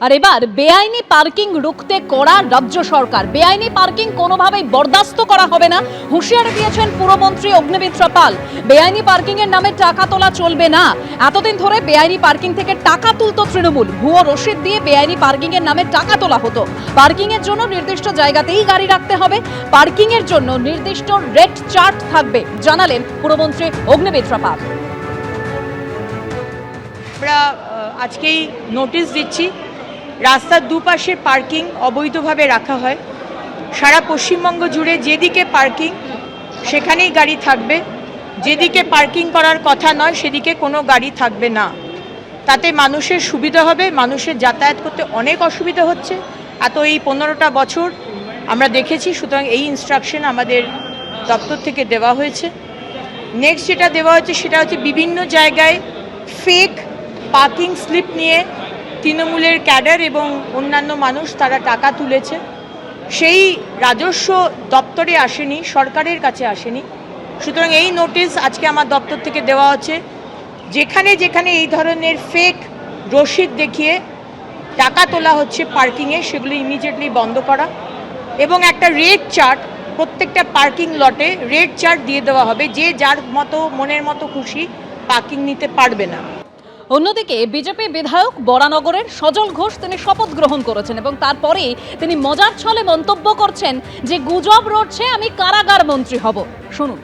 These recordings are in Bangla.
আর এবার বেআইনি পার্কিং রুখতে কড়া রাজ্য সরকার। বেআইনি পার্কিং কোনোভাবেই বরদাস্ত করা হবে না, হুঁশিয়ারি দিয়েছেন পুরমন্ত্রী অগ্নিমিত্রা পাল। বেআইনি পার্কিং এর নামে টাকা তোলা চলবে না। এতদিন ধরে বেআইনি পার্কিং থেকে টাকা তুলতো তৃণমূল, ভুয়ো রসিদ দিয়ে বেআইনি পার্কিং এর নামে টাকা তোলা হতো। পার্কিং এর জন্য নির্দিষ্ট জায়গাতেই গাড়ি রাখতে হবে, পার্কিং এর জন্য নির্দিষ্ট রেট চার্ট থাকবে, জানালেন পুরমন্ত্রী অগ্নিমিত্রা পাল। আমরা আজকেই নোটিশ দিচ্ছি, রাস্তার দুপাশে পার্কিং অবৈধভাবে রাখা হয়। সারা পশ্চিমবঙ্গ জুড়ে যেদিকে পার্কিং সেখানেই গাড়ি থাকবে, যেদিকে পার্কিং করার কথা নয় সেদিকে কোনো গাড়ি থাকবে না। তাতে মানুষের সুবিধা হবে, মানুষের যাতায়াত করতে অনেক অসুবিধা হচ্ছে। এই 15টা বছর আমরা দেখেছি, সুতরাং এই ইনস্ট্রাকশন আমাদের দপ্তর থেকে দেওয়া হয়েছে। নেক্সট যেটা দেওয়া হয়েছে সেটা হচ্ছে বিভিন্ন জায়গায় ফেক পার্কিং স্লিপ নিয়ে তৃণমূলের ক্যাডার এবং অন্যান্য মানুষ তারা টাকা তুলেছে। সেই রাজস্ব দপ্তরে আসেনি, সরকারের কাছে আসেনি। সুতরাং এই নোটিশ আজকে আমার দপ্তর থেকে দেওয়া হচ্ছে, যেখানে যেখানে এই ধরনের ফেক রসিদ দেখিয়ে টাকা তোলা হচ্ছে পার্কিংয়ে, সেগুলি ইমিডিয়েটলি বন্ধ করা এবং একটা রেট চার্ট প্রত্যেকটা পার্কিং লটে রেট চার্ট দিয়ে দেওয়া হবে, যে যার মতো মনের মতো খুশি পার্কিং নিতে পারবে না। অন্যদিকে বিজেপি বিধায়ক বরানগরের সজল ঘোষ তিনি শপথ গ্রহণ করেছেন এবং তারপরে তিনি মজার ছলে মন্তব্য করছেন যে গুজব রটছে আমি কারাগার মন্ত্রী হব। শুনুন।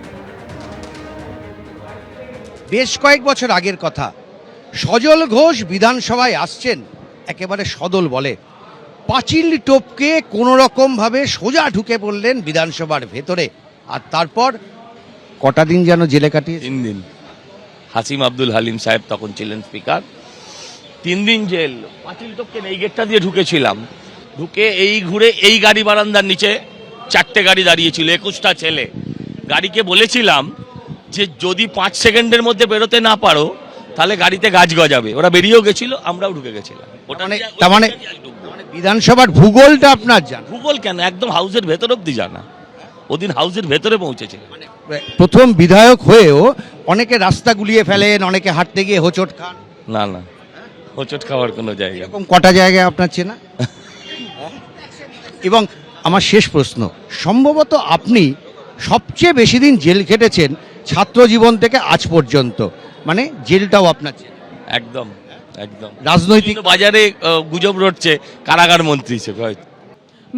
বেশ কয়েক বছর আগের কথা, সজল ঘোষ বিধানসভায় আসছেন একেবারে সদল বলে, পাঁচিল টপকে কোনো রকমভাবে সোজা ঢুকে পড়লেন বিধানসভার ভেতরে। আর তারপর কটা দিন যেন জেলে কাটিয়ে 3 দিন। হাসিম আব্দুল হালিম সাহেব তখন ছিলেন স্পিকার। 3 দিন জেল। পাঁচিল টপকে এই গেটটা দিয়ে ঢুকেছিলাম, ঢুকে এই ঘুরে এই গাড়ি বারান্দার নিচে 4টে গাড়ি দাঁড়িয়েছিল, 21টা ছেলে। গাড়িকে বলেছিলাম যে যদি 5 সেকেন্ডের মধ্যে বেরোতে না পারো তাহলে গাড়িতে গাছ গজাবে। ওরা বেরিয়েও গেছিল, আমরাও ঢুকে গেছিলাম। তার মানে বিধানসভার ভূগোলটা আপনার জানা? ভূগোল কেন, একদম হাউসের ভেতর অব্দি জানা। ওদিন হাউসের ভেতরে পৌঁছেছে। প্রথম বিধায়ক হয়েও অনেকে রাস্তা গুলিয়ে ফেলেন, অনেকে হাঁটতে গিয়ে হোঁচট খান। না না, হোঁচট খাওয়ার কোনো জায়গা। এরকম কটা জায়গায় আপনার চেনা? এবং আমার শেষ প্রশ্ন, সম্ভবত আপনি সবচেয়ে বেশি দিন জেল খেটেছেন ছাত্র জীবন থেকে আজ পর্যন্ত, মানে জেলটাও আপনার চেনা? একদম একদম। রাজনৈতিক বাজারে গুজব রটছে কারাগার মন্ত্রী হিসেবে।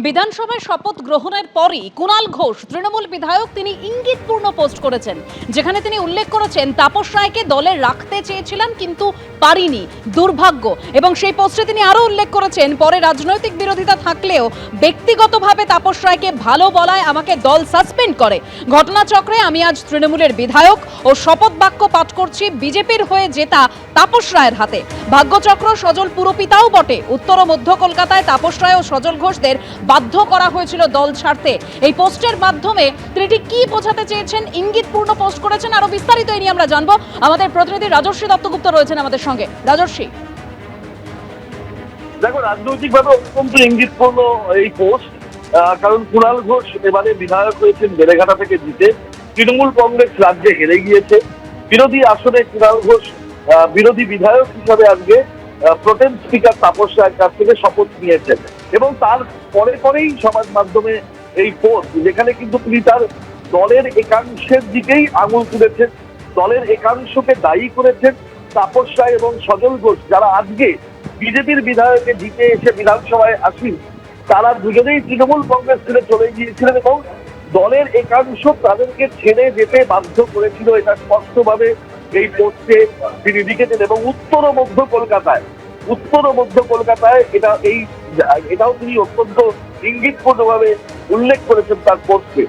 বিধানসভায় শপথ গ্রহণের পরই কুণাল ঘোষ তৃণমূল বিধায়ক তিনি ইঙ্গিতপূর্ণ পোস্ট করেছেন, যেখানে তিনি উল্লেখ করেছেন তাপস রায়কে দলে রাখতে চেয়েছিলাম কিন্তু পারিনি, দুর্ভাগ্য। এবং সেই পোস্টে তিনি আরও উল্লেখ করেছেন পরে রাজনৈতিক বিরোধিতা থাকলেও ব্যক্তিগতভাবে তাপস রায়কে ভালো বলায় আমাকে দল সাসপেন্ড করে। ঘটনাচক্রে আমি আজ তৃণমূলের বিধায়ক ও শপথ বাক্য পাঠ করছি বিজেপির হয়ে জেতা তাপস রায়ের হাতে। ভাগ্যচক্র সজল পুরপিতাও বটে। উত্তর ও মধ্য কলকাতায় তাপস রায় ও সজল ঘোষদের বাধ্য করা হয়েছিল দল ছাড়তে। এই পোস্টের মাধ্যমে তিনি ঠিক কি বোঝাতে চেয়েছেন, ইঙ্গিতপূর্ণ পোস্ট করেছেন, আরো বিস্তারিত এই নিয়ে আমরা জানবো। আমাদের প্রতিনিধি রাজর্ষী দত্তগুপ্ত রয়েছেন আমাদের সঙ্গে। রাজর্ষী, দেখো, রাজনৈতিকভাবে অত্যন্ত ইঙ্গিতপূর্ণ এই পোস্ট, কারণ কুণাল ঘোষ এবারে বিধায়ক হয়েছেন বেলেঘাটা থেকে জিতে। তৃণমূল কংগ্রেস রাজ্যে হেরে গিয়েছে। বিরোধী আসনে কুণাল ঘোষ বিরোধী বিধায়ক হিসাবে আজকে প্রোটেম স্পিকার তাপস রায়ের কাছ থেকে শপথ নিয়েছেন এবং তার পরেই সমাজ মাধ্যমে এই পোস্ট, যেখানে কিন্তু তিনি তার দলের একাংশের দিকেই আঙুল তুলেছেন, দলের একাংশকে দায়ী করেছেন। তাপস রায় এবং সজল ঘোষ যারা আজকে বিজেপির বিধায়কে জিতে এসে বিধানসভায় আসেন, তারা দুজনেই তৃণমূল কংগ্রেস ছেড়ে চলে গিয়েছিলেন এবং দলের একাংশ তাদেরকে ছেড়ে যেতে বাধ্য করেছিল। এটা স্পষ্টভাবে এই পোস্টে তিনি লিখেছেন। এবং উত্তর ও মধ্য কলকাতায় এটাও তিনি অত্যন্ত ইঙ্গিতপূর্ণভাবে উল্লেখ করেছেন তার পোস্টে,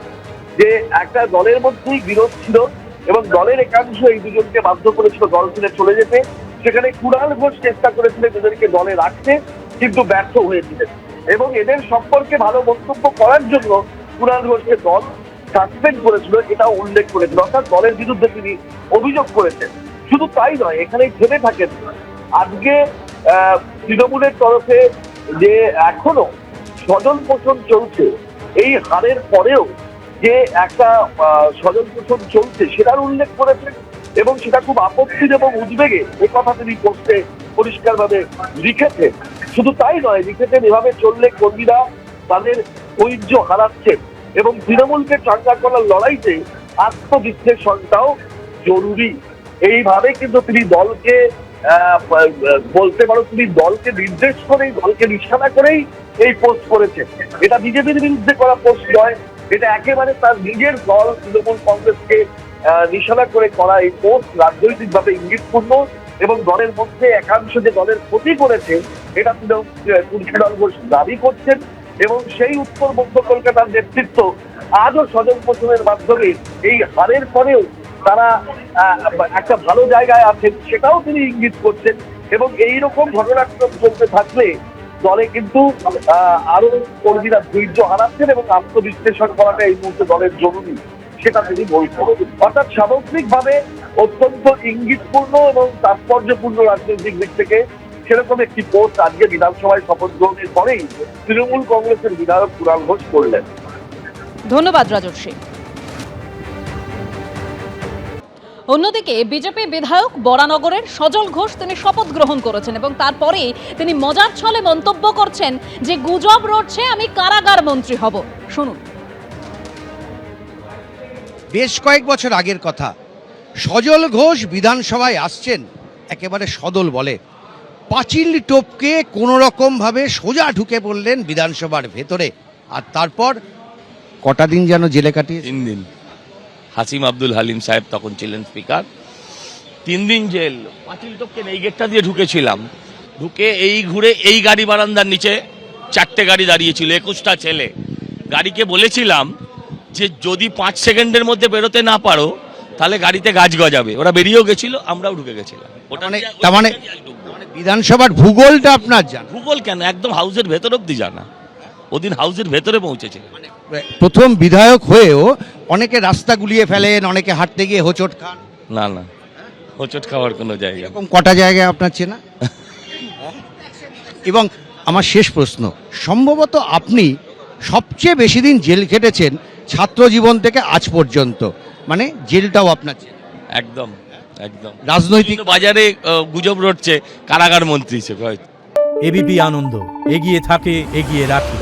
যে একটা দলের মধ্যেই বিরোধ ছিল এবং দলের একাংশ এই দুজনকে বাধ্য করেছিল দল ছেড়ে চলে যেতে। সেখানে কুণাল ঘোষ চেষ্টা করেছিলেন এদেরকে দলে রাখতে, কিন্তু ব্যর্থ হয়েছিলেন এবং এদের সম্পর্কে ভালো মন্তব্য করার জন্য কুণাল ঘোষকে দল সাসপেন্ড করেছিল, এটাও উল্লেখ করেছিল। অর্থাৎ দলের বিরুদ্ধে তিনি অভিযোগ করেছেন। শুধু তাই নয়, এখানেই থেমে থাকেন। আজকে তৃণমূলের তরফে যে এখনো স্বজন পোষণ চলছে, এই হারের পরেও যে একটা স্বজন পোষণ চলছে সেটার উল্লেখ করেছেন এবং সেটা খুব আপত্তির এবং উদ্বেগে, এ কথা তিনি পোস্টে পরিষ্কারভাবে লিখেছেন। শুধু তাই নয়, লিখেছেন এভাবে চললে কর্মীরা তাদের ধৈর্য হারাচ্ছেন এবং তৃণমূলকে চাঙ্গা করার লড়াইতে আত্মবিশ্লেষণটাও জরুরি। এইভাবে কিন্তু তিনি দলকে বলতে পারো তিনি দলকে নির্দেশ করেই, দলকে নিশানা করেই এই পোস্ট করেছেন। এটা বিজেপির বিরুদ্ধে করা পোস্ট নয়, এটা একেবারে তার নিজের দল তৃণমূল কংগ্রেসকে নিশানা করে করা এই পোস্ট রাজনৈতিকভাবে ইঙ্গিতপূর্ণ এবং দলের মধ্যে একাংশ যে দলের ক্ষতি করেছে এটা কুণাল ঘোষ দাবি করছেন এবং সেই উত্তর মধ্য কলকাতার নেতৃত্ব আজও স্বজন পোষণের মাধ্যমে এই হারের পরেও তারা একটা ভালো জায়গায় আছেন সেটাও তিনি ইঙ্গিত করছেন এবং এইরকম ঘটনাক্রম চলতে থাকলে দলে কিন্তু আরো কর্মীরা ধৈর্য হারাচ্ছেন এবং আত্মবিশ্লেষণ করাটা এই মুহূর্তে দলের জরুরি সেটা তিনি বলছেন। অর্থাৎ সামগ্রিকভাবে অত্যন্ত ইঙ্গিতপূর্ণ এবং তাৎপর্যপূর্ণ রাজনৈতিক দিক থেকে সেরকম একটি পোস্ট আজকে বিধানসভায় শপথ গ্রহণের পরেই তৃণমূল কংগ্রেসের বিধায়ক কুণাল ঘোষ করলেন। ধন্যবাদ রাজর্ষি। অন্যদিকে বিজেপি বিধায়ক বরানগরের সজল ঘোষ তিনি শপথ গ্রহণ করেছেন এবং তারপরেই তিনি মজার ছলে মন্তব্য করছেন যে গুজব রটছে আমি কারাগার মন্ত্রী হব। শুনুন। বেশ কয়েক বছর আগের কথা, সজল ঘোষ বিধানসভায় আসছেন একেবারে সদল বলে, পাঁচিল টপকে কোনো রকমভাবে সোজা ঢুকে পড়লেন বিধানসভার ভেতরে, আর তারপর কটা দিন যেন জেলে কাটিয়ে 3 দিন। হাসিম আব্দুল হালিম সাহেব তখন ছিলেন স্পিকার। 3 দিন জেল। পাঁচিল টপকে এই গেটটা দিয়ে ঢুকেছিলাম, ঢুকে এই ঘুরে এই গাড়ি বারান্দার নিচে 4টে গাড়ি দাঁড়িয়েছিল, 21টা ছেলে। গাড়িকে বলেছিলাম যে যদি 5 সেকেন্ডের মধ্যে বেরোতে না পারো তাহলে গাড়িতে গাছ গজাবে। ওরা বেরিয়েও গেছিল, আমরাও ঢুকে গেছিলাম। তার মানে বিধানসভার ভূগোলটা আপনার জানা? ভূগোল কেন, একদম হাউসের ভেতর অব্দি জানা। ওদিন হাউসের ভেতরে পৌঁছেছিল। প্রথম বিধায়ক হয়েও অনেকে রাস্তা গুলিয়ে ফেলেন, অনেকে হাঁটতে গিয়ে হোঁচট খান। না না, হোঁচট খাওয়ার কোনো জায়গা। এরকম কটা জায়গায় আপনার চেনা? এবং আমার শেষ প্রশ্ন, সম্ভবত আপনি সবচেয়ে বেশি দিন জেল খেটেছেন ছাত্র জীবন থেকে আজ পর্যন্ত, মানে জেলটাও আপনার চেনা। একদম একদম। রাজনৈতিক বাজারে গুজব রটছে কারাগার মন্ত্রী হিসেবে হয়তো। এবিপি আনন্দ, এগিয়ে থাকে, এগিয়ে রাখে।